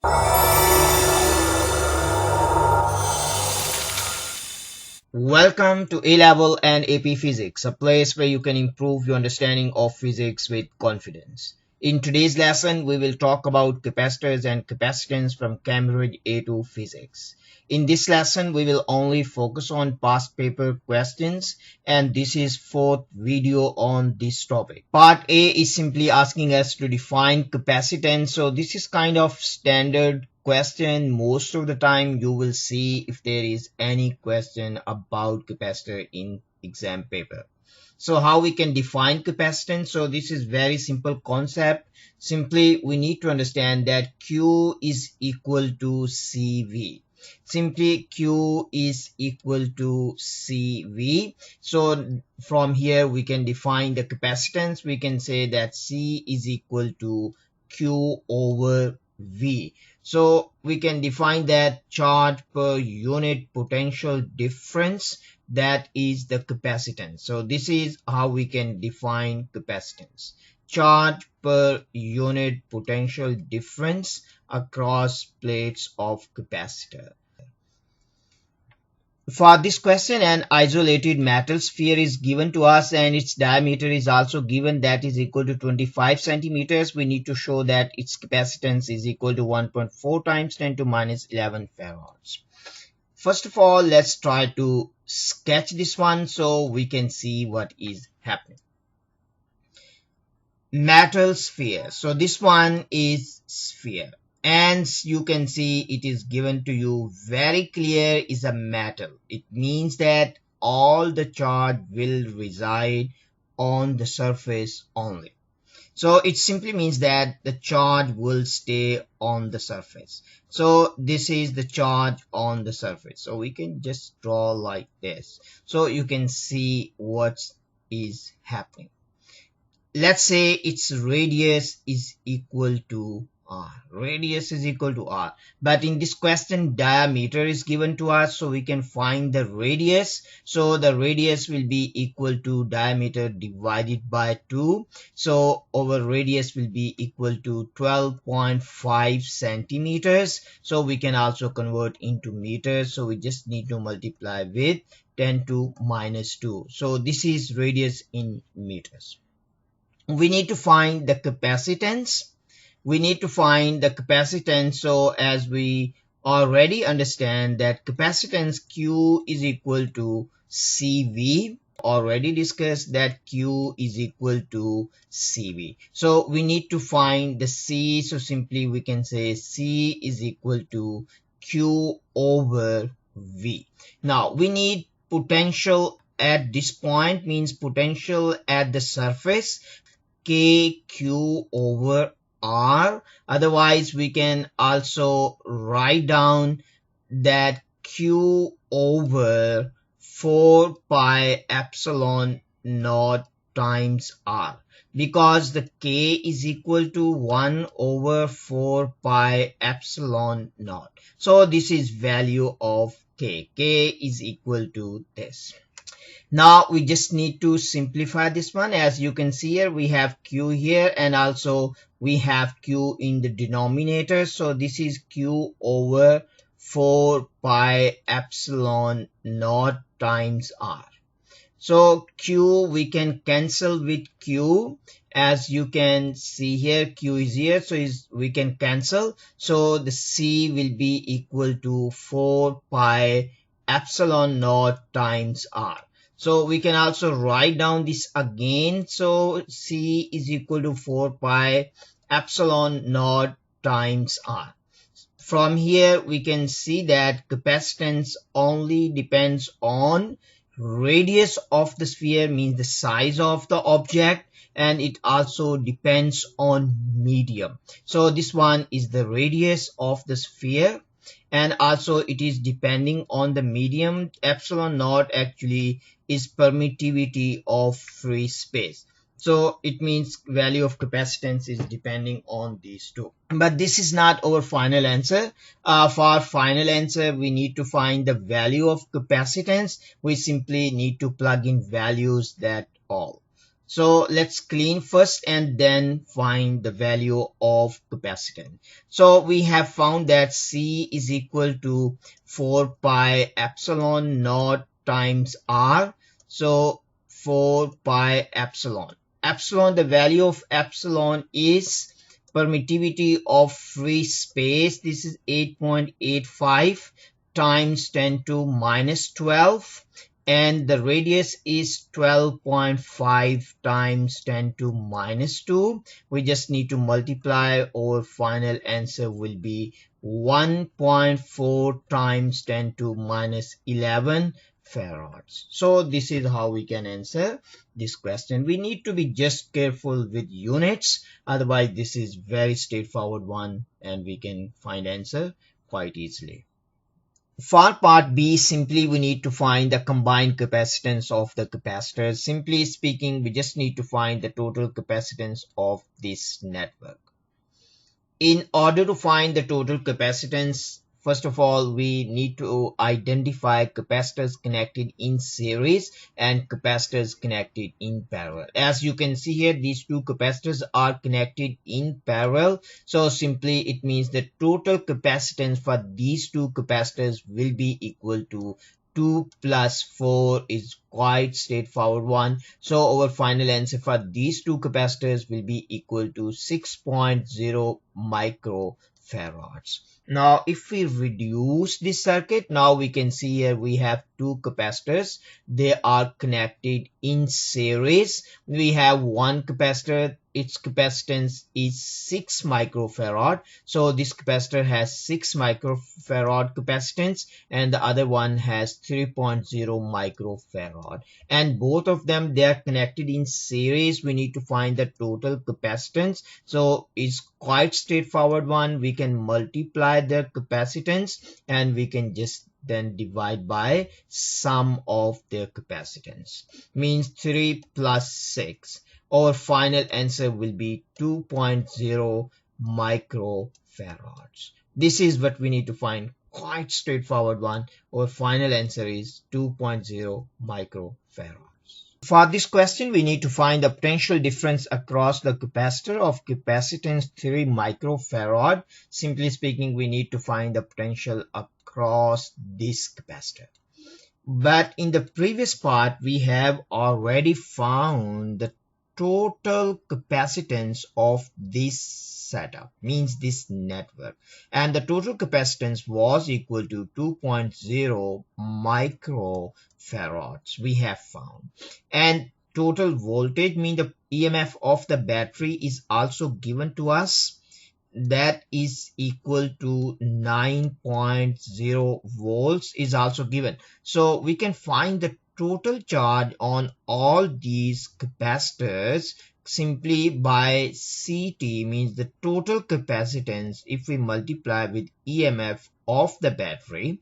Welcome to A-Level and AP Physics, a place where you can improve your understanding of physics with confidence. In today's lesson, we will talk about capacitors and capacitance from Cambridge A2 Physics. In this lesson, we will only focus on past paper questions, and this is fourth video on this topic. Part A is simply asking us to define capacitance, so this is kind of standard question. Most of the time you will see if there is any question about capacitor in exam paper. So how we can define capacitance? So this is very simple concept. Simply we need to understand that Q is equal to CV. Simply Q is equal to CV. So from here we can define the capacitance. We can say that C is equal to Q over V. So we can define that charge per unit potential difference, that is the capacitance. So this is how we can define capacitance. Charge per unit potential difference across plates of capacitor. For this question, an isolated metal sphere is given to us and its diameter is also given, that is equal to 25 centimeters. We need to show that its capacitance is equal to 1.4 times 10 to minus 11 farads. First of all, let's try to sketch this one so we can see what is happening. Metal sphere. So this one is sphere. And you can see it is given to you very clear is a metal. It means that all the charge will reside on the surface only. So it simply means that the charge will stay on the surface. So this is the charge on the surface. So we can just draw like this. So you can see what is happening. Let's say its radius is equal to R. Radius is equal to R. But in this question, diameter is given to us, so we can find the radius. So the radius will be equal to diameter divided by 2. So our radius will be equal to 12.5 centimeters. So we can also convert into meters. So we just need to multiply with 10 to minus 2. So this is radius in meters. We need to find the capacitance. So as we already understand that capacitance Q is equal to CV. Already discussed that Q is equal to CV. So we need to find the C. So simply we can say C is equal to Q over V. Now we need potential at this point, means potential at the surface, KQ over R. Otherwise we can also write down that Q over 4 pi epsilon naught times R, because the K is equal to 1 over 4 pi epsilon naught. So this is value of K. K is equal to this. Now we just need to simplify this one. As you can see here, we have Q here and also we have Q in the denominator. So this is Q over 4 pi epsilon naught times R. So Q we can cancel with Q. As you can see here, Q is here, so we can cancel. So the C will be equal to 4 pi epsilon naught times R. So we can also write down this again. So C is equal to 4 pi epsilon naught times R. From here we can see that capacitance only depends on radius of the sphere, means the size of the object, and it also depends on medium. So this one is the radius of the sphere, and also it is depending on the medium. Epsilon naught actually is permittivity of free space. So it means value of capacitance is depending on these two. But this is not our final answer. For final answer, we need to find the value of capacitance. We simply need to plug in values, that all. So let's clean first and then find the value of capacitance. So we have found that C is equal to 4 pi epsilon naught times R. So 4 pi epsilon. Epsilon, the value of epsilon is permittivity of free space. This is 8.85 times 10 to minus 12, and the radius is 12.5 times 10 to minus 2. We just need to multiply. Our final answer will be 1.4 times 10 to minus 11 farads. So this is how we can answer this question. We need to be just careful with units, otherwise this is very straightforward one and we can find answer quite easily. For part B, simply we need to find the combined capacitance of the capacitors. Simply speaking, we just need to find the total capacitance of this network. In order to find the total capacitance, first of all, we need to identify capacitors connected in series and capacitors connected in parallel. As you can see here, these two capacitors are connected in parallel. So simply it means the total capacitance for these two capacitors will be equal to 2 plus 4 is quite straightforward one. So our final answer for these two capacitors will be equal to 6.0 microfarads. Now if we reduce this circuit, now we can see here we have two capacitors. They are connected in series. We have one capacitor, its capacitance is 6 microfarad. So this capacitor has 6 microfarad capacitance and the other one has 3.0 microfarad. And both of them, they are connected in series. We need to find the total capacitance. So it's quite straightforward one. We can multiply their capacitance and we can just then divide by sum of their capacitance. Means 3 plus 6. Our final answer will be 2.0 microfarads. This is what we need to find. Quite straightforward one. Our final answer is 2.0 microfarads. For this question, we need to find the potential difference across the capacitor of capacitance 3 microfarad. Simply speaking, we need to find the potential across this capacitor. But in the previous part, we have already found the total capacitance of this setup, means this network, and the total capacitance was equal to 2.0 microfarads we have found. And total voltage, means the EMF of the battery, is also given to us. That is equal to 9.0 volts is also given. So we can find the total charge on all these capacitors simply by CT, means the total capacitance. If we multiply with EMF of the battery,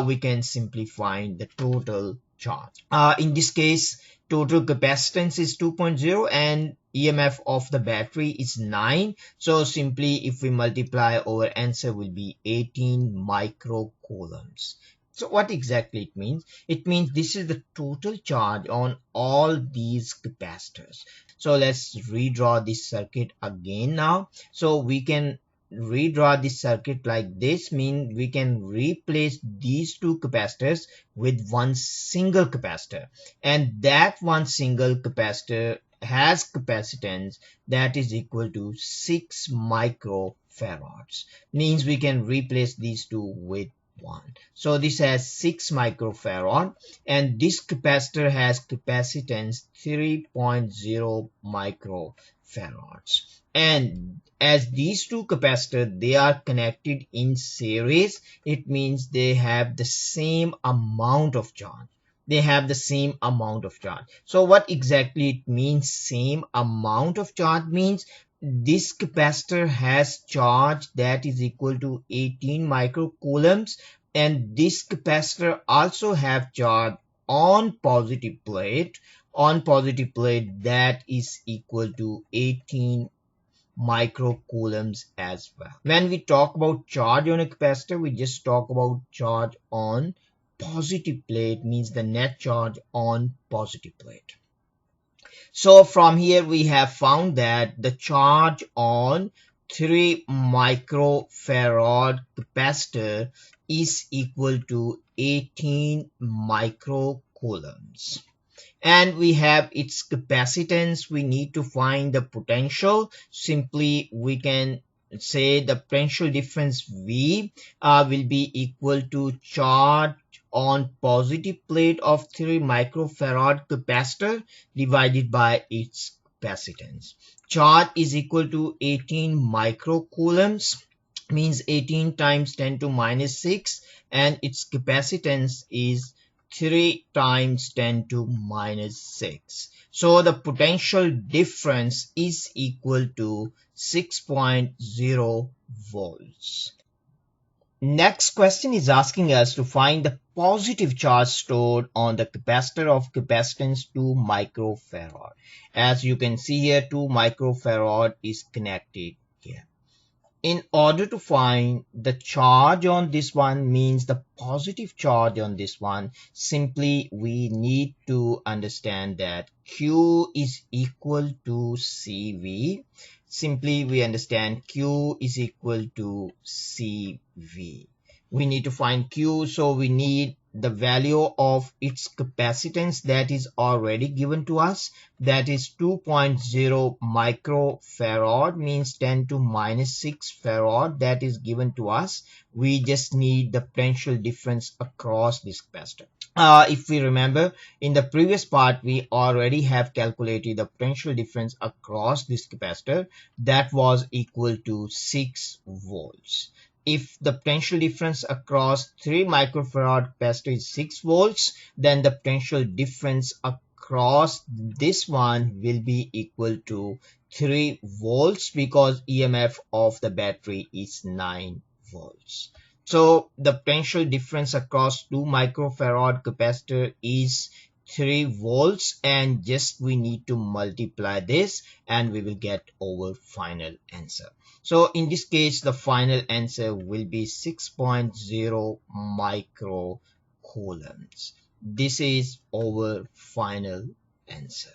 we can simply find the total charge. In this case, total capacitance is 2.0 and EMF of the battery is 9. So simply if we multiply, our answer will be 18 microcoulombs. So what exactly it means? It means this is the total charge on all these capacitors. So let's redraw this circuit again now. So we can redraw this circuit like this, mean we can replace these two capacitors with one single capacitor, and that one single capacitor has capacitance that is equal to 6 microfarads. Means we can replace these two with one. So this has 6 microfarad and this capacitor has capacitance 3.0 microfarads. And as these two capacitors, they are connected in series, it means they have the same amount of charge. They have the same amount of charge. So what exactly it means same amount of charge? Means this capacitor has charge that is equal to 18 microcoulombs and this capacitor also have charge on positive plate that is equal to 18 microcoulombs as well. When we talk about charge on a capacitor, we just talk about charge on positive plate, means the net charge on positive plate. So from here we have found that the charge on 3 microfarad capacitor is equal to 18 microcoulombs. And we have its capacitance. We need to find the potential. Simply we can say the potential difference V will be equal to charge on positive plate of 3 microfarad capacitor divided by its capacitance. Charge is equal to 18 microcoulombs, means 18 times 10 to minus 6, and its capacitance is 3 times 10 to minus 6. So the potential difference is equal to 6.0 volts. Next question is asking us to find the positive charge stored on the capacitor of capacitance 2 microfarad. As you can see here, 2 microfarad is connected here. In order to find the charge on this one, means the positive charge on this one, simply we need to understand that Q is equal to CV. Simply we understand Q is equal to CV. We need to find Q, so we need the value of its capacitance that is already given to us, that is 2.0 microfarad, means 10 to minus 6 farad, that is given to us. We just need the potential difference across this capacitor. If we remember, in the previous part we already have calculated the potential difference across this capacitor, that was equal to 6 volts. If the potential difference across 3 microfarad capacitor is 6 volts, then the potential difference across this one will be equal to 3 volts, because EMF of the battery is 9 volts. So the potential difference across 2 microfarad capacitor is 3 volts, and just we need to multiply this and we will get our final answer. So in this case, the final answer will be 6.0 microcoulombs. This is our final answer.